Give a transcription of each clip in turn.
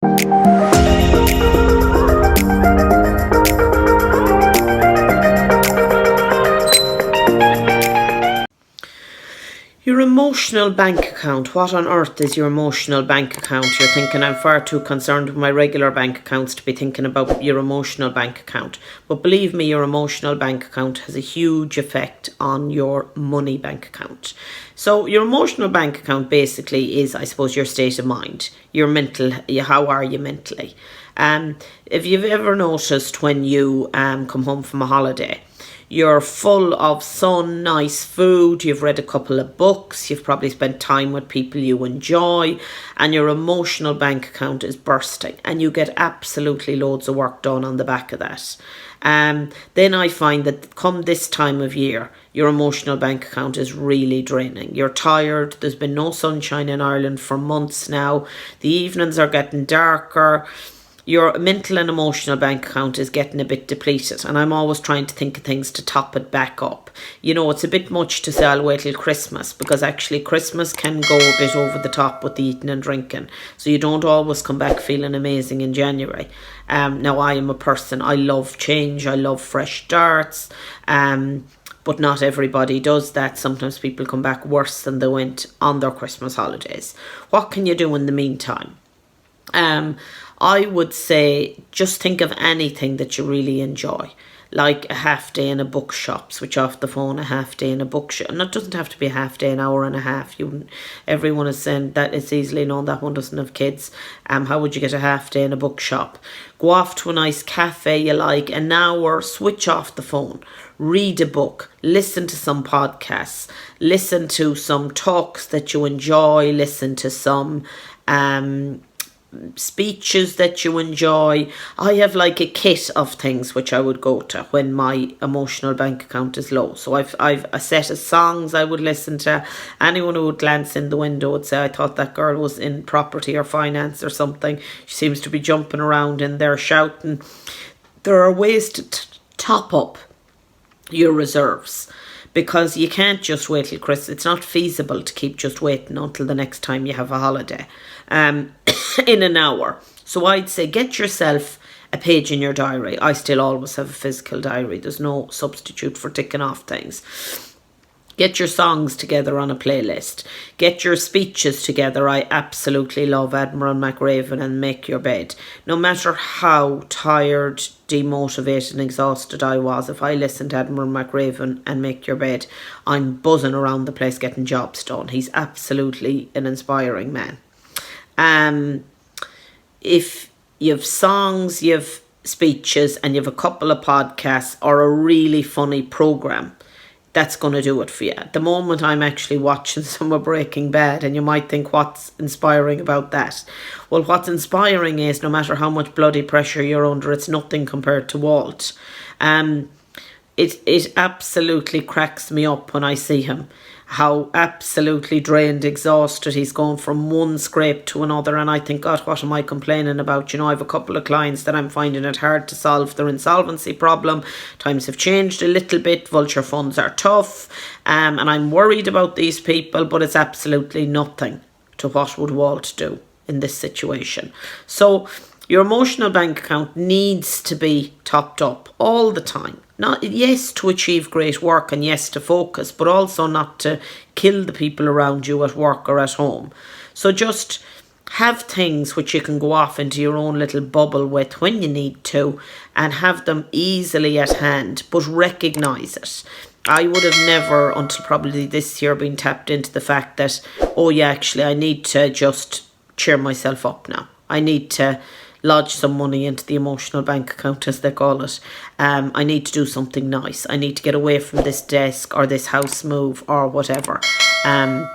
Your emotional bank account. What on earth is your emotional bank account? You're thinking, I'm far too concerned with my regular bank accounts to be thinking about your emotional bank account. But believe me, your emotional bank account has a huge effect on your money bank account. So your emotional bank account basically is, I suppose, your state of mind, your mental, how are you mentally? If you've ever noticed when you come home from a holiday, you're full of sun, nice food, you've read a couple of books, you've probably spent time with people you enjoy, and your emotional bank account is bursting, and you get absolutely loads of work done on the back of that. Then I find that come this time of year, your emotional bank account is really draining. You're tired, there's been no sunshine in Ireland for months now, the evenings are getting darker. Your mental and emotional bank account is getting a bit depleted, and I'm always trying to think of things to top it back up. You know, it's a bit much to say I'll wait till Christmas, because actually Christmas can go a bit over the top with the eating and drinking, so you don't always come back feeling amazing in January. Now I am a person, I love change, I love fresh starts, but not everybody does that. Sometimes people come back worse than they went on their Christmas holidays. What can you do in the meantime? I would say just think of anything that you really enjoy, like a half day in a bookshop. Switch off the phone, a half day in a bookshop. And it doesn't have to be a half day, an hour and a half. Everyone is saying that it's easily known that one doesn't have kids. How would you get a half day in a bookshop? Go off to a nice cafe you like, an hour, switch off the phone. Read a book, listen to some podcasts, listen to some talks that you enjoy, listen to some speeches that you enjoy. I have like a kit of things which I would go to when my emotional bank account is low. So I've a set of songs I would listen to. Anyone who would glance in the window would say, I thought that girl was in property or finance or something. She seems to be jumping around in there shouting. There are ways to top up your reserves, because you can't just wait till Christmas. It's not feasible to keep just waiting until the next time you have a holiday in an hour. So I'd say get yourself a page in your diary. I still always have a physical diary. There's no substitute for ticking off things. Get your songs together on a playlist. Get your speeches together. I absolutely love Admiral McRaven and Make Your Bed. No matter how tired, demotivated and exhausted I was, if I listened to Admiral McRaven and Make Your Bed, I'm buzzing around the place getting jobs done. He's absolutely an inspiring man. If you've songs, you've speeches, and you've a couple of podcasts or a really funny programme, that's going to do it for you. At the moment, I'm actually watching some of Breaking Bad, and you might think, what's inspiring about that? Well, what's inspiring is no matter how much bloody pressure you're under, it's nothing compared to Walt. It absolutely cracks me up when I see him, how absolutely drained, exhausted he's gone from one scrape to another, and I think, God, what am I complaining about? You know, I have a couple of clients that I'm finding it hard to solve their insolvency problem. Times have changed a little bit, vulture funds are tough, and I'm worried about these people, but it's absolutely nothing to what would Walt do in this situation. So your emotional bank account needs to be topped up all the time. Not, yes, to achieve great work, and yes, to focus, but also not to kill the people around you at work or at home. So just have things which you can go off into your own little bubble with when you need to, and have them easily at hand, but recognise it. I would have never, until probably this year, been tapped into the fact that, oh yeah, actually I need to just cheer myself up now. I need to lodge some money into the emotional bank account, as they call it. I need to do something nice. I need to get away from this desk or this house move or whatever. And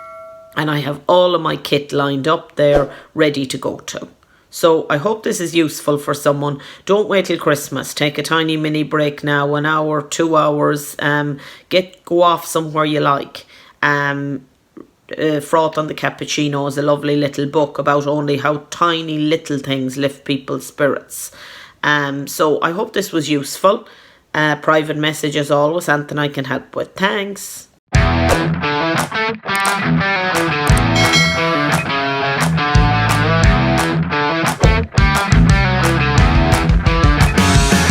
I have all of my kit lined up there, ready to go to. So I hope this is useful for someone. Don't wait till Christmas. Take a tiny mini break now, an hour, 2 hours. Go off somewhere you like. Froth on the Cappuccino is a lovely little book about only how tiny little things lift people's spirits. So I hope this was useful. Private message as always, Anthony I can help with. Thanks.